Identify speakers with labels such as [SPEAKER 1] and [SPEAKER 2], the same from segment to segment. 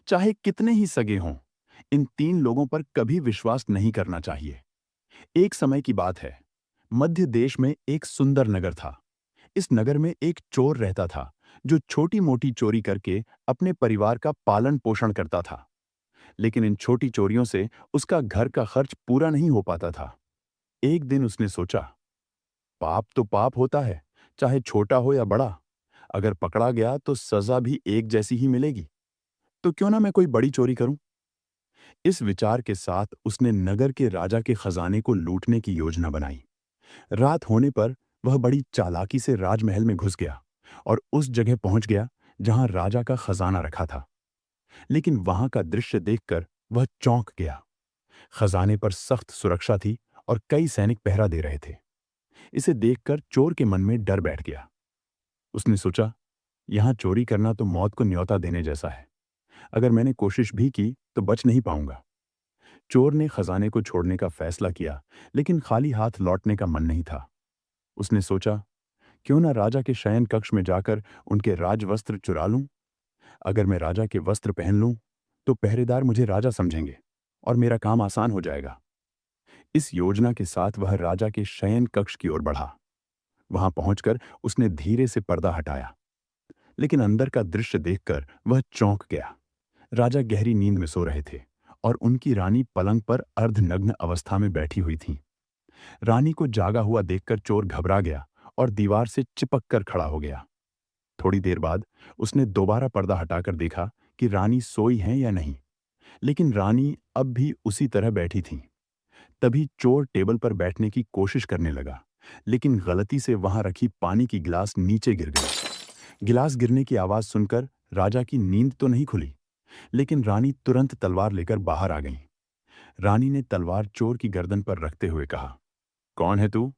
[SPEAKER 1] चाहे कितने ही सगे हों, इन तीन लोगों पर कभी विश्वास नहीं करना चाहिए। एक समय की बात है। मध्य देश में एक सुंदर नगर था। इस नगर में एक चोर रहता था, जो छोटी-मोटी चोरी करके अपने परिवार का पालन पोषण करता था। लेकिन इन छोटी चोरियों से उसका घर का खर्च पूरा नहीं हो पाता था। एक दिन उसने सोचा, पाप तो पाप होता है, चाहे छोटा हो या बड़ा। अगर पकड़ा गया तो सजा भी एक जैसी ही मिलेगी। तो क्यों ना मैं कोई बड़ी चोरी करूं। इस विचार के साथ उसने नगर के राजा के खजाने को लूटने की योजना बनाई। रात होने पर वह बड़ी चालाकी से राजमहल में घुस गया और उस जगह पहुंच गया जहां राजा का खजाना रखा था। लेकिन वहां का दृश्य देखकर वह चौंक गया। खजाने पर सख्त सुरक्षा थी और कई सैनिक पहरा दे रहे थे। इसे देखकर चोर के मन में डर बैठ गया। उसने सोचा, यहां चोरी करना तो मौत को न्योता देने जैसा है। अगर मैंने कोशिश भी की तो बच नहीं पाऊंगा। चोर ने खजाने को छोड़ने का फैसला किया, लेकिन खाली हाथ लौटने का मन नहीं था। उसने सोचा, क्यों ना राजा के शयन कक्ष में जाकर उनके राजवस्त्र चुरा लूं। अगर मैं राजा के वस्त्र पहन लूं, तो पहरेदार मुझे राजा समझेंगे और मेरा काम आसान हो जाएगा। इस योजना के साथ वह राजा के शयन कक्ष की ओर बढ़ा। वहां पहुंचकर उसने धीरे से पर्दा हटाया, लेकिन अंदर का दृश्य देखकर वह चौंक गया। राजा गहरी नींद में सो रहे थे और उनकी रानी पलंग पर अर्धनग्न अवस्था में बैठी हुई थी। रानी को जागा हुआ देखकर चोर घबरा गया और दीवार से चिपक कर खड़ा हो गया। थोड़ी देर बाद उसने दोबारा पर्दा हटाकर देखा कि रानी सोई हैं या नहीं, लेकिन रानी अब भी उसी तरह बैठी थी। तभी चोर टेबल पर बैठने की कोशिश करने लगा, लेकिन गलती से वहां रखी पानी की गिलास नीचे गिर गई। गिलास गिरने की आवाज सुनकर राजा की नींद तो नहीं खुली, लेकिन रानी तुरंत तलवार लेकर बाहर आ गई। रानी ने तलवार चोर की गर्दन पर रखते हुए कहा, कौन है तू?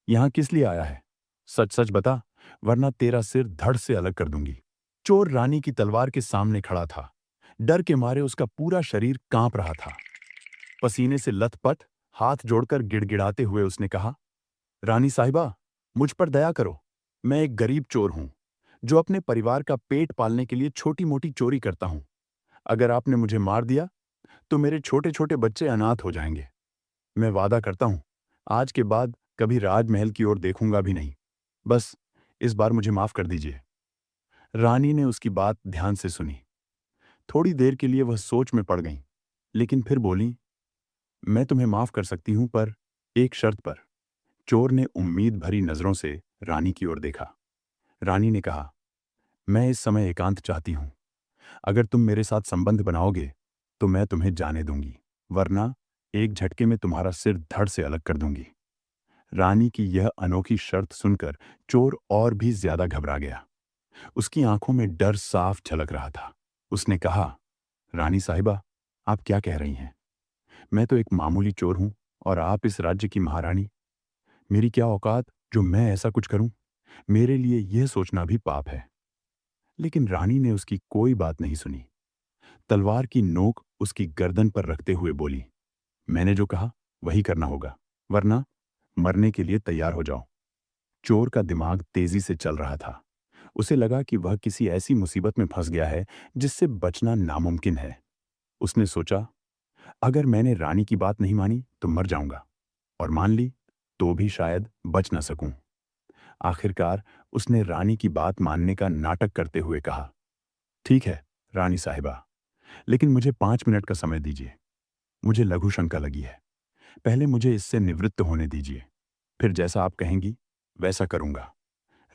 [SPEAKER 1] यहां किस लिए आया है? सच सच बता, वरना तेरा सिर धड़ से अलग कर दूंगी। चोर रानी की तलवार के सामने खड़ा था। डर के मारे उसका पूरा शरीर कांप रहा था। पसीने से लथपथ हाथ जोड़कर गिड़गिड़ाते हुए उसने कहा, रानी साहिबा, मुझ पर दया करो। मैं एक गरीब चोर हूं, जो अपने परिवार का पेट पालने के लिए छोटी मोटी चोरी करता हूं। अगर आपने मुझे मार दिया तो मेरे छोटे छोटे बच्चे अनाथ हो जाएंगे। मैं वादा करता हूं, आज के बाद कभी राजमहल की ओर देखूंगा भी नहीं। बस इस बार मुझे माफ कर दीजिए। रानी ने उसकी बात ध्यान से सुनी। थोड़ी देर के लिए वह सोच में पड़ गई, लेकिन फिर बोली, मैं तुम्हें माफ कर सकती हूं, पर एक शर्त पर। चोर ने उम्मीद भरी नजरों से रानी की ओर देखा। रानी ने कहा, मैं इस समय एकांत चाहती हूं। अगर तुम मेरे साथ संबंध बनाओगे तो मैं तुम्हें जाने दूंगी, वरना एक झटके में तुम्हारा सिर धड़ से अलग कर दूंगी। रानी की यह अनोखी शर्त सुनकर चोर और भी ज्यादा घबरा गया। उसकी आंखों में डर साफ झलक रहा था। उसने कहा, रानी साहिबा, आप क्या कह रही हैं? मैं तो एक मामूली चोर हूं और आप इस राज्य की महारानी। मेरी क्या औकात जो मैं ऐसा कुछ करूं? मेरे लिए यह सोचना भी पाप है। लेकिन रानी ने उसकी कोई बात नहीं सुनी। तलवार की नोक उसकी गर्दन पर रखते हुए बोली, मैंने जो कहा वही करना होगा, वरना मरने के लिए तैयार हो जाओ। चोर का दिमाग तेजी से चल रहा था। उसे लगा कि वह किसी ऐसी मुसीबत में फंस गया है जिससे बचना नामुमकिन है। उसने सोचा, अगर मैंने रानी की बात नहीं मानी तो मर जाऊंगा, और मान ली तो भी शायद बच न सकूं। आखिरकार उसने रानी की बात मानने का नाटक करते हुए कहा, ठीक है रानी साहिबा, लेकिन मुझे 5 मिनट का समय दीजिए। मुझे लघु शंका लगी है। पहले मुझे इससे निवृत्त होने दीजिए, फिर जैसा आप कहेंगी वैसा करूंगा।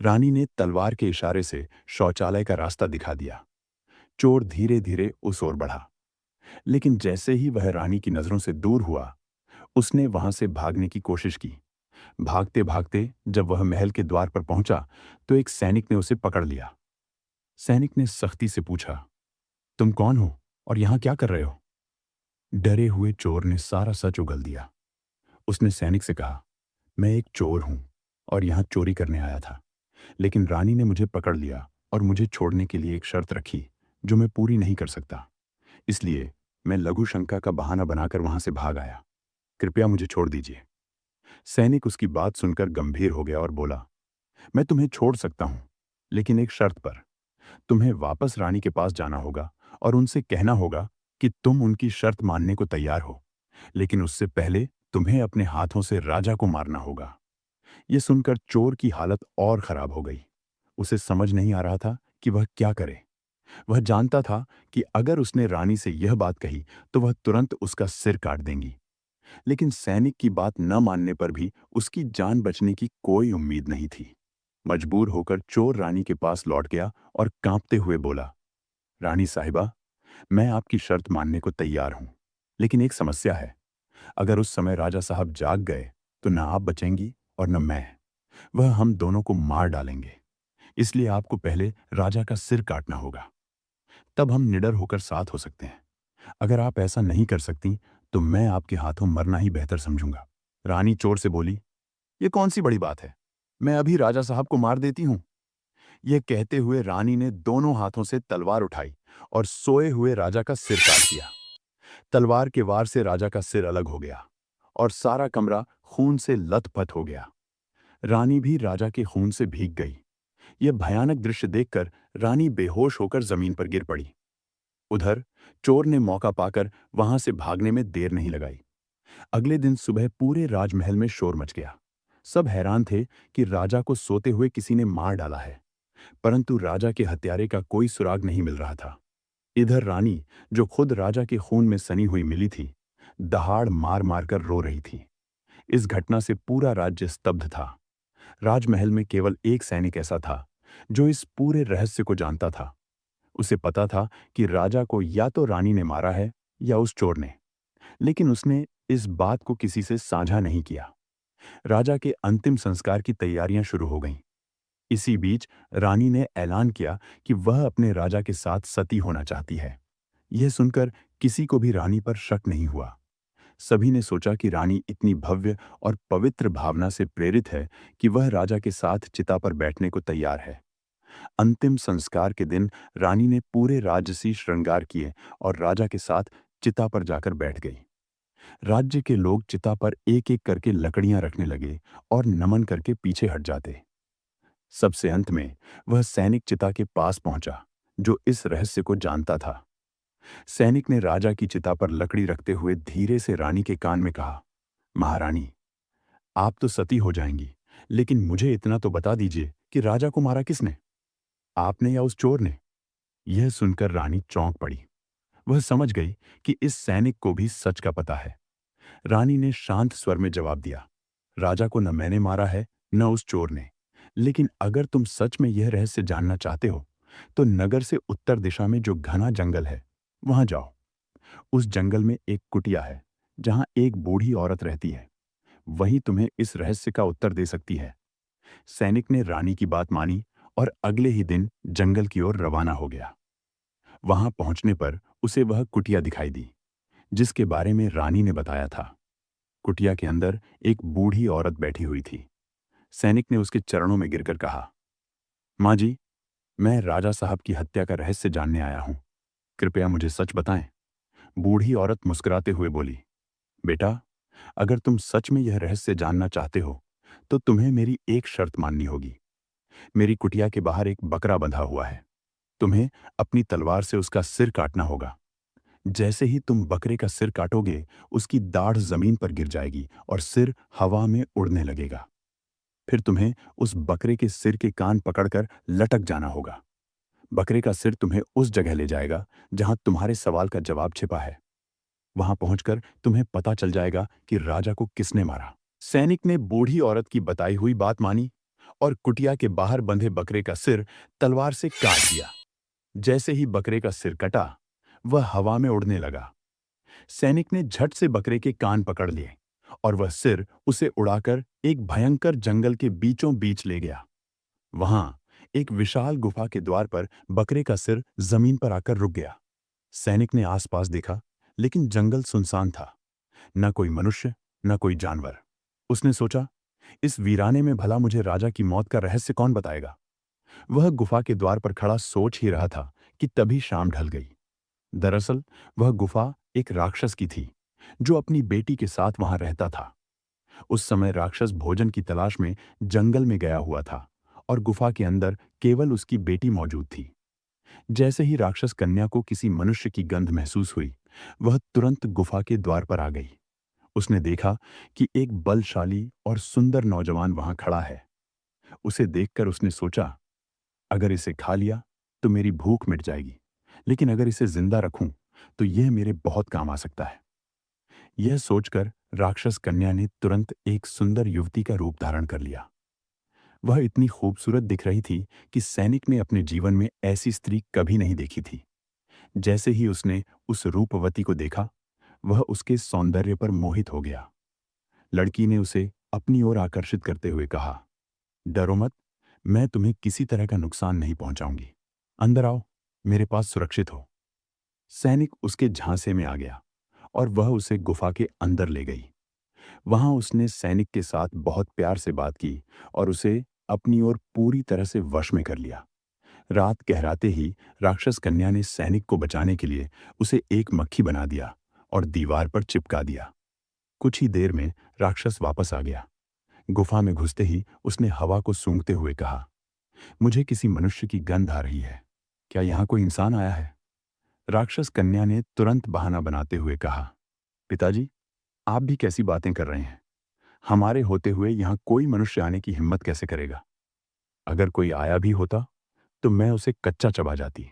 [SPEAKER 1] रानी ने तलवार के इशारे से शौचालय का रास्ता दिखा दिया। चोर धीरे धीरे उस ओर बढ़ा, लेकिन जैसे ही वह रानी की नजरों से दूर हुआ, उसने वहां से भागने की कोशिश की। भागते भागते जब वह महल के द्वार पर पहुंचा तो एक सैनिक ने उसे पकड़ लिया। सैनिक ने सख्ती से पूछा, तुम कौन हो और यहां क्या कर रहे हो? डरे हुए चोर ने सारा सच उगल दिया। उसने सैनिक से कहा, मैं एक चोर हूं और यहां चोरी करने आया था, लेकिन रानी ने मुझे पकड़ लिया और मुझे छोड़ने के लिए एक शर्त रखी जो मैं पूरी नहीं कर सकता। इसलिए मैं लघु शंका का बहाना बनाकर वहां से भाग आया। कृपया मुझे छोड़ दीजिए। सैनिक उसकी बात सुनकर गंभीर हो गया और बोला, मैं तुम्हें छोड़ सकता हूं, लेकिन एक शर्त पर। तुम्हें वापस रानी के पास जाना होगा और उनसे कहना होगा कि तुम उनकी शर्त मानने को तैयार हो, लेकिन उससे पहले तुम्हें अपने हाथों से राजा को मारना होगा। यह सुनकर चोर की हालत और खराब हो गई। उसे समझ नहीं आ रहा था कि वह क्या करे। वह जानता था कि अगर उसने रानी से यह बात कही तो वह तुरंत उसका सिर काट देंगी। लेकिन सैनिक की बात न मानने पर भी उसकी जान बचने की कोई उम्मीद नहीं थी। मजबूर होकर चोर रानी के पास लौट गया और कांपते हुए बोला, रानी साहिबा, मैं आपकी शर्त मानने को तैयार हूं, लेकिन एक समस्या है। अगर उस समय राजा साहब जाग गए तो न आप बचेंगी और न मैं। वह हम दोनों को मार डालेंगे। इसलिए आपको पहले राजा का सिर काटना होगा, तब हम निडर होकर साथ हो सकते हैं। अगर आप ऐसा नहीं कर सकती तो मैं आपके हाथों मरना ही बेहतर समझूंगा। रानी चोर से बोली, ये कौन सी बड़ी बात है, मैं अभी राजा साहब को मार देती हूं। यह कहते हुए रानी ने दोनों हाथों से तलवार उठाई और सोए हुए राजा का सिर काट दिया। तलवार के वार से राजा का सिर अलग हो गया और सारा कमरा खून से लथपथ हो गया। रानी भी राजा के खून से भीग गई। यह भयानक दृश्य देखकर रानी बेहोश होकर जमीन पर गिर पड़ी। उधर चोर ने मौका पाकर वहां से भागने में देर नहीं लगाई। अगले दिन सुबह पूरे राजमहल में शोर मच गया। सब हैरान थे कि राजा को सोते हुए किसी ने मार डाला है, परंतु राजा के हत्यारे का कोई सुराग नहीं मिल रहा था। इधर रानी, जो खुद राजा के खून में सनी हुई मिली थी, दहाड़ मार मार कर रो रही थी। इस घटना से पूरा राज्य स्तब्ध था। राजमहल में केवल एक सैनिक ऐसा था जो इस पूरे रहस्य को जानता था। उसे पता था कि राजा को या तो रानी ने मारा है या उस चोर ने, लेकिन उसने इस बात को किसी से साझा नहीं किया। राजा के अंतिम संस्कार की तैयारियां शुरू हो गईं। इसी बीच रानी ने ऐलान किया कि वह अपने राजा के साथ सती होना चाहती है। यह सुनकर किसी को भी रानी पर शक नहीं हुआ। सभी ने सोचा कि रानी इतनी भव्य और पवित्र भावना से प्रेरित है कि वह राजा के साथ चिता पर बैठने को तैयार है। अंतिम संस्कार के दिन रानी ने पूरे राजसी श्रृंगार किए और राजा के साथ चिता पर जाकर बैठ गई। राज्य के लोग चिता पर एक एक करके लकड़ियां रखने लगे और नमन करके पीछे हट जाते। सबसे अंत में वह सैनिक चिता के पास पहुंचा जो इस रहस्य को जानता था। सैनिक ने राजा की चिता पर लकड़ी रखते हुए धीरे से रानी के कान में कहा, महारानी, आप तो सती हो जाएंगी, लेकिन मुझे इतना तो बता दीजिए कि राजा को मारा किसने, आपने या उस चोर ने? यह सुनकर रानी चौंक पड़ी। वह समझ गई कि इस सैनिक को भी सच का पता है। रानी ने शांत स्वर में जवाब दिया, राजा को न मैंने मारा है न उस चोर ने, लेकिन अगर तुम सच में यह रहस्य जानना चाहते हो तो नगर से उत्तर दिशा में जो घना जंगल है वहां जाओ। उस जंगल में एक कुटिया है जहां एक बूढ़ी औरत रहती है। वही तुम्हें इस रहस्य का उत्तर दे सकती है। सैनिक ने रानी की बात मानी और अगले ही दिन जंगल की ओर रवाना हो गया। वहां पहुंचने पर उसे वह कुटिया दिखाई दी जिसके बारे में रानी ने बताया था। कुटिया के अंदर एक बूढ़ी औरत बैठी हुई थी। सैनिक ने उसके चरणों में गिरकर कहा, माँ जी, मैं राजा साहब की हत्या का रहस्य जानने आया हूं। कृपया मुझे सच बताएं। बूढ़ी औरत मुस्कुराते हुए बोली, बेटा, अगर तुम सच में यह रहस्य जानना चाहते हो तो तुम्हें मेरी एक शर्त माननी होगी। मेरी कुटिया के बाहर एक बकरा बंधा हुआ है। तुम्हें अपनी तलवार से उसका सिर काटना होगा। जैसे ही तुम बकरे का सिर काटोगे, उसकी दाढ़ जमीन पर गिर जाएगी और सिर हवा में उड़ने लगेगा। फिर तुम्हें उस बकरे के सिर के कान पकड़कर लटक जाना होगा। बकरे का सिर तुम्हें उस जगह ले जाएगा जहां तुम्हारे सवाल का जवाब छिपा है। वहां पहुंचकर तुम्हें पता चल जाएगा कि राजा को किसने मारा। सैनिक ने बूढ़ी औरत की बताई हुई बात मानी और कुटिया के बाहर बंधे बकरे का सिर तलवार से काट दिया। जैसे ही बकरे का सिर कटा, वह हवा में उड़ने लगा। सैनिक ने झट से बकरे के कान पकड़ लिए और वह सिर उसे उड़ाकर एक भयंकर जंगल के बीचों बीच ले गया। वहां एक विशाल गुफा के द्वार पर बकरे का सिर जमीन पर आकर रुक गया। सैनिक ने आसपास देखा, लेकिन जंगल सुनसान था। न कोई मनुष्य, न कोई जानवर। उसने सोचा, इस वीराने में भला मुझे राजा की मौत का रहस्य कौन बताएगा। वह गुफा के द्वार पर खड़ा सोच ही रहा था कि तभी शाम ढल गई। दरअसल वह गुफा एक राक्षस की थी जो अपनी बेटी के साथ वहां रहता था। उस समय राक्षस भोजन की तलाश में जंगल में गया हुआ था और गुफा के अंदर केवल उसकी बेटी मौजूद थी। जैसे ही राक्षस कन्या को किसी मनुष्य की गंध महसूस हुई, वह तुरंत गुफा के द्वार पर आ गई। उसने देखा कि एक बलशाली और सुंदर नौजवान वहां खड़ा है। उसे देखकर उसने सोचा, अगर इसे खा लिया तो मेरी भूख मिट जाएगी, लेकिन अगर इसे जिंदा रखूं तो यह मेरे बहुत काम आ सकता है। यह सोचकर राक्षस कन्या ने तुरंत एक सुंदर युवती का रूप धारण कर लिया। वह इतनी खूबसूरत दिख रही थी कि सैनिक ने अपने जीवन में ऐसी स्त्री कभी नहीं देखी थी। जैसे ही उसने उस रूपवती को देखा, वह उसके सौंदर्य पर मोहित हो गया। लड़की ने उसे अपनी ओर आकर्षित करते हुए कहा, डरो मत, मैं तुम्हें किसी तरह का नुकसान नहीं पहुंचाऊंगी। अंदर आओ, मेरे पास सुरक्षित हो। सैनिक उसके झांसे में आ गया और वह उसे गुफा के अंदर ले गई। वहां उसने सैनिक के साथ बहुत प्यार से बात की और उसे अपनी ओर पूरी तरह से वश में कर लिया। रात गहराते ही राक्षस कन्या ने सैनिक को बचाने के लिए उसे एक मक्खी बना दिया और दीवार पर चिपका दिया। कुछ ही देर में राक्षस वापस आ गया। गुफा में घुसते ही उसने हवा को सूंघते हुए कहा, मुझे किसी मनुष्य की गंध आ रही है। क्या यहाँ कोई इंसान आया है? राक्षस कन्या ने तुरंत बहाना बनाते हुए कहा, पिताजी, आप भी कैसी बातें कर रहे हैं? हमारे होते हुए यहाँ कोई मनुष्य आने की हिम्मत कैसे करेगा? अगर कोई आया भी होता तो मैं उसे कच्चा चबा जाती।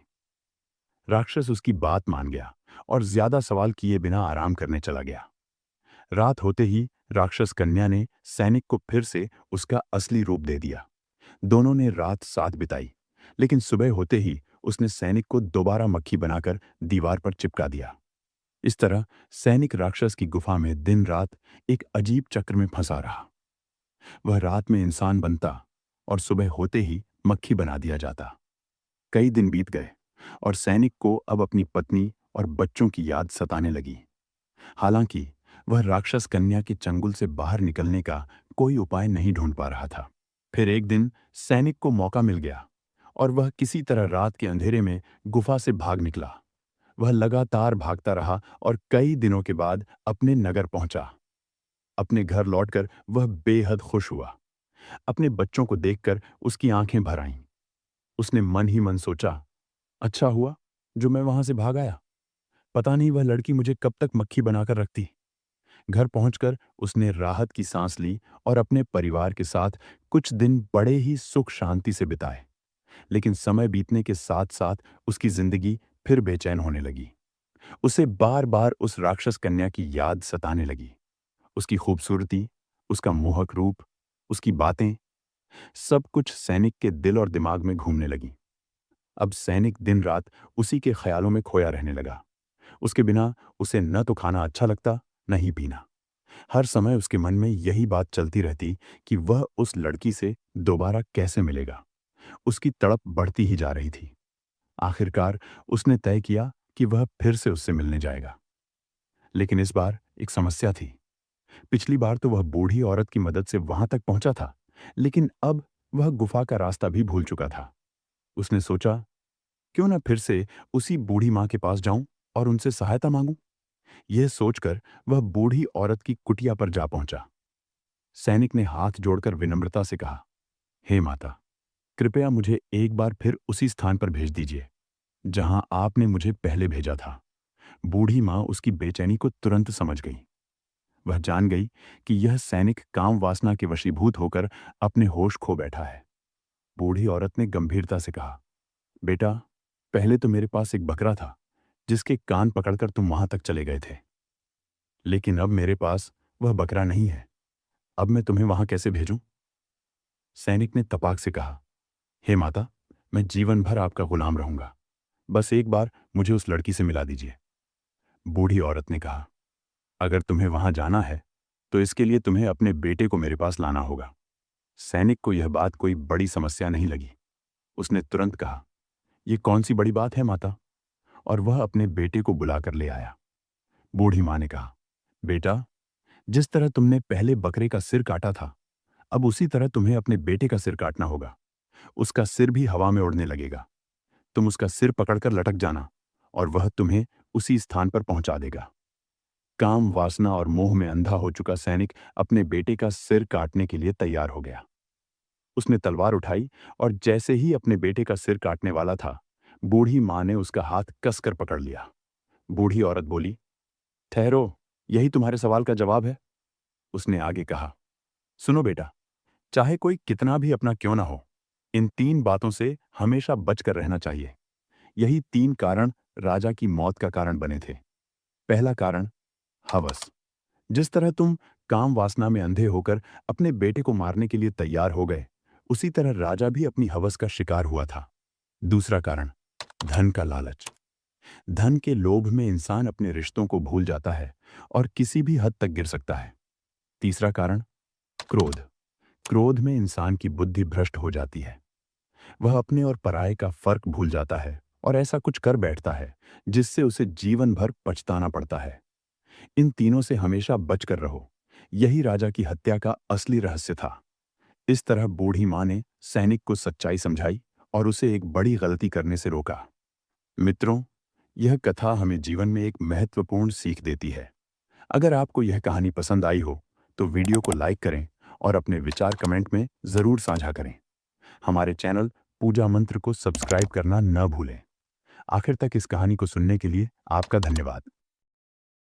[SPEAKER 1] राक्षस उसकी बात मान गया और ज्यादा सवाल किए बिना आराम करने चला गया। रात होते ही राक्षस कन्या ने सैनिक को फिर से उसका असली रूप दे दिया। दोनों ने रात साथ बिताई, लेकिन सुबह होते ही उसने सैनिक को दोबारा मक्खी बनाकर दीवार पर चिपका दिया। इस तरह सैनिक राक्षस की गुफा में दिन रात एक अजीब चक्र में फंसा रहा। वह रात में इंसान बनता और सुबह होते ही मक्खी बना दिया जाता। कई दिन बीत गए और सैनिक को अब अपनी पत्नी और बच्चों की याद सताने लगी। हालांकि वह राक्षस कन्या के चंगुल से बाहर निकलने का कोई उपाय नहीं ढूंढ पा रहा था। फिर एक दिन सैनिक को मौका मिल गया और वह किसी तरह रात के अंधेरे में गुफा से भाग निकला। वह लगातार भागता रहा और कई दिनों के बाद अपने नगर पहुंचा। अपने घर लौटकर वह बेहद खुश हुआ। अपने बच्चों को देखकर उसकी आंखें भर आईं। उसने मन ही मन सोचा, अच्छा हुआ जो मैं वहां से भाग आया। पता नहीं वह लड़की मुझे कब तक मक्खी बनाकर रखती। घर पहुंचकर उसने राहत की सांस ली और अपने परिवार के साथ कुछ दिन बड़े ही सुख शांति से बिताए। लेकिन समय बीतने के साथ साथ उसकी जिंदगी फिर बेचैन होने लगी। उसे बार बार उस राक्षस कन्या की याद सताने लगी। उसकी खूबसूरती, उसका मोहक रूप, उसकी बातें, सब कुछ सैनिक के दिल और दिमाग में घूमने लगी। अब सैनिक दिन रात उसी के ख्यालों में खोया रहने लगा। उसके बिना उसे न तो खाना अच्छा लगता, न ही पीना। हर समय उसके मन में यही बात चलती रहती कि वह उस लड़की से दोबारा कैसे मिलेगा। उसकी तड़प बढ़ती ही जा रही थी। आखिरकार उसने तय किया कि वह फिर से उससे मिलने जाएगा। लेकिन इस बार एक समस्या थी। पिछली बार तो वह बूढ़ी औरत की मदद से वहां तक पहुंचा था, लेकिन अब वह गुफा का रास्ता भी भूल चुका था। उसने सोचा, क्यों ना फिर से उसी बूढ़ी मां के पास जाऊं और उनसे सहायता मांगूं। यह सोचकर वह बूढ़ी औरत की कुटिया पर जा पहुंचा। सैनिक ने हाथ जोड़कर विनम्रता से कहा, हे माता, कृपया मुझे एक बार फिर उसी स्थान पर भेज दीजिए जहां आपने मुझे पहले भेजा था। बूढ़ी मां उसकी बेचैनी को तुरंत समझ गई। वह जान गई कि यह सैनिक काम वासना के वशीभूत होकर अपने होश खो बैठा है। बूढ़ी औरत ने गंभीरता से कहा, बेटा, पहले तो मेरे पास एक बकरा था जिसके कान पकड़कर तुम वहां तक चले गए थे, लेकिन अब मेरे पास वह बकरा नहीं है। अब मैं तुम्हें वहां कैसे भेजूं? सैनिक ने तपाक से कहा, हे माता, मैं जीवन भर आपका गुलाम रहूंगा। बस एक बार मुझे उस लड़की से मिला दीजिए। बूढ़ी औरत ने कहा, अगर तुम्हें वहां जाना है तो इसके लिए तुम्हें अपने बेटे को मेरे पास लाना होगा। सैनिक को यह बात कोई बड़ी समस्या नहीं लगी। उसने तुरंत कहा, यह कौन सी बड़ी बात है माता? और वह अपने बेटे को बुलाकर ले आया। बूढ़ी मां ने कहा, बेटा, जिस तरह तुमने पहले बकरे का सिर काटा था, अब उसी तरह तुम्हें अपने बेटे का सिर काटना होगा। उसका सिर भी हवा में उड़ने लगेगा। तुम उसका सिर पकड़कर लटक जाना और वह तुम्हें उसी स्थान पर पहुंचा देगा। काम वासना और मोह में अंधा हो चुका सैनिक अपने बेटे का सिर काटने के लिए तैयार हो गया। उसने तलवार उठाई और जैसे ही अपने बेटे का सिर काटने वाला था, बूढ़ी माँ ने उसका हाथ कसकर पकड़ लिया। बूढ़ी औरत बोली, ठहरो, यही तुम्हारे सवाल का जवाब है? उसने आगे कहा, सुनो बेटा, चाहे कोई कितना भी अपना क्यों ना हो, इन 3 बातों से हमेशा बचकर रहना चाहिए। यही 3 कारण राजा की मौत का कारण बने थे। पहला कारण, हवस। जिस तरह तुम काम वासना में अंधे होकर अपने बेटे को मारने के लिए तैयार हो गए, उसी तरह राजा भी अपनी हवस का शिकार हुआ था। दूसरा कारण, धन का लालच। धन के लोभ में इंसान अपने रिश्तों को भूल जाता है और किसी भी हद तक गिर सकता है। तीसरा कारण, क्रोध। क्रोध में इंसान की बुद्धि भ्रष्ट हो जाती है। वह अपने और पराये का फर्क भूल जाता है और ऐसा कुछ कर बैठता है जिससे उसे जीवन भर पछताना पड़ता है। इन तीनों से हमेशा बचकर रहो। यही राजा की हत्या का असली रहस्य था। इस तरह बूढ़ी माँ ने सैनिक को सच्चाई समझाई और उसे एक बड़ी गलती करने से रोका। मित्रों, यह कथा हमें जीवन में एक महत्वपूर्ण सीख देती है। अगर आपको यह कहानी पसंद आई हो, तो वीडियो को लाइक करें और अपने विचार कमेंट में ज़रूर साझा करें। हमारे चैनल पूजा मंत्र को सब्सक्राइब करना न भूलें। आखिर तक इस कहानी को सुनने के लिए आपका धन्यवाद।